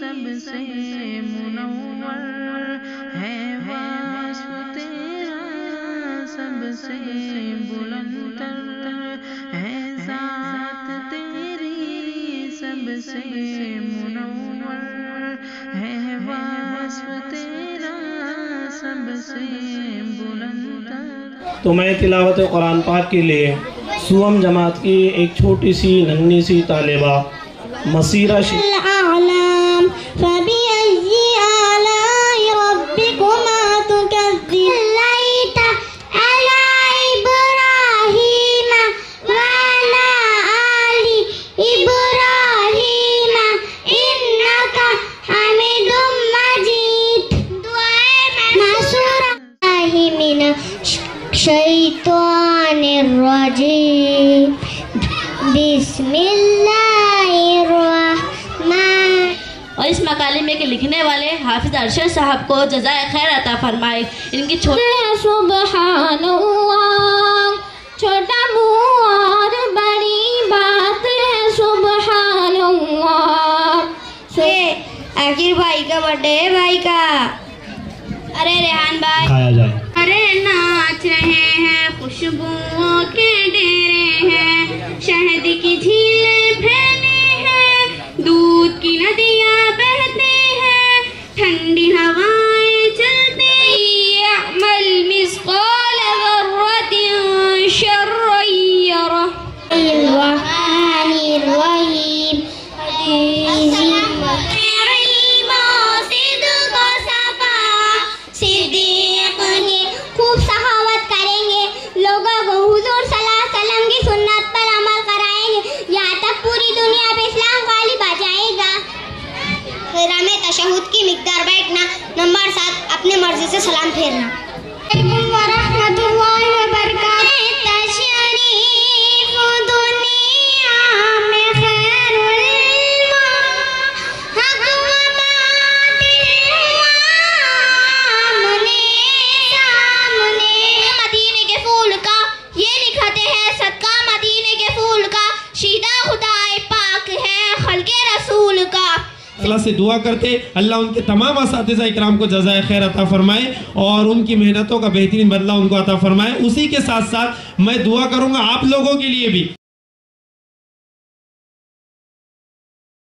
سب سے منور ہے وصف تیرا، سب سے بلندر ہے ذات تیری، سب سے منور ہے وصف تیرا، سب سے بلندر۔ تو میں تلاوت قرآن پاک کے لیے سوم جماعت کی ایک چھوٹی سی ننھی سی طالبہ مسیرہ الأعلام فبأي آلاء ربكما تكذبان على إبراهيم وعلى آل إبراهيم إنك حميد مجيد۔ معصورة من الشيطان الرجيم، بسم اللہ الرحمن۔ اور اس مکالمے کے لکھنے والے حافظ ارشد صاحب کو جزائے خیر عطا فرمائے۔ ان کی سبحان اللہ، چھوٹا منہ اور بڑی بات ہے سبحان اللہ۔ آخر بھائی کا برتھ ڈے ہے بھائی کا۔ ارے ریحان بھائی کھایا جائے۔ ارے ناچ رہے ہیں خوشبوؤں کے ڈیرے ہیں، شہد کی جھیلیں پھیلی ہیں، دودھ کی ندیاں بہتی ہیں، ٹھنڈی ہوائیں چلتی ہیں۔ اعمل مثقال ذرة شرا يره۔ الرحمن الرحیم۔ خوب سخاوت کریں گے، لوگوں کو حضور صلی اللہ علیہ وسلم کی سنت پر عمل کرائیں گے، یہاں تک پوری دنیا پہ اسلام غالب آ جائے گا۔ خیرہ میں تشہد کی مقدار بیٹھنا۔ نمبر 7، اپنے مرضی سے سلام پھیرنا۔ وعلیکم ورحمۃ اللہ وبرکاتہ۔ تشریف دنیا میں خیر حق و باطل سامنے مدینے کے پھول کا، یہ لکھتے ہیں صدقہ مدینے کے پھول کا، شیدہ خدائے پاک ہے خلق رسول کا۔ اللہ سے دعا کرتے اللہ ان کے تمام اساتذہ اکرام کو جزائے خیر عطا فرمائے اور ان کی محنتوں کا بہترین بدلہ ان کو عطا فرمائے۔ اسی کے ساتھ ساتھ میں دعا کروں گا آپ لوگوں کے لیے بھی۔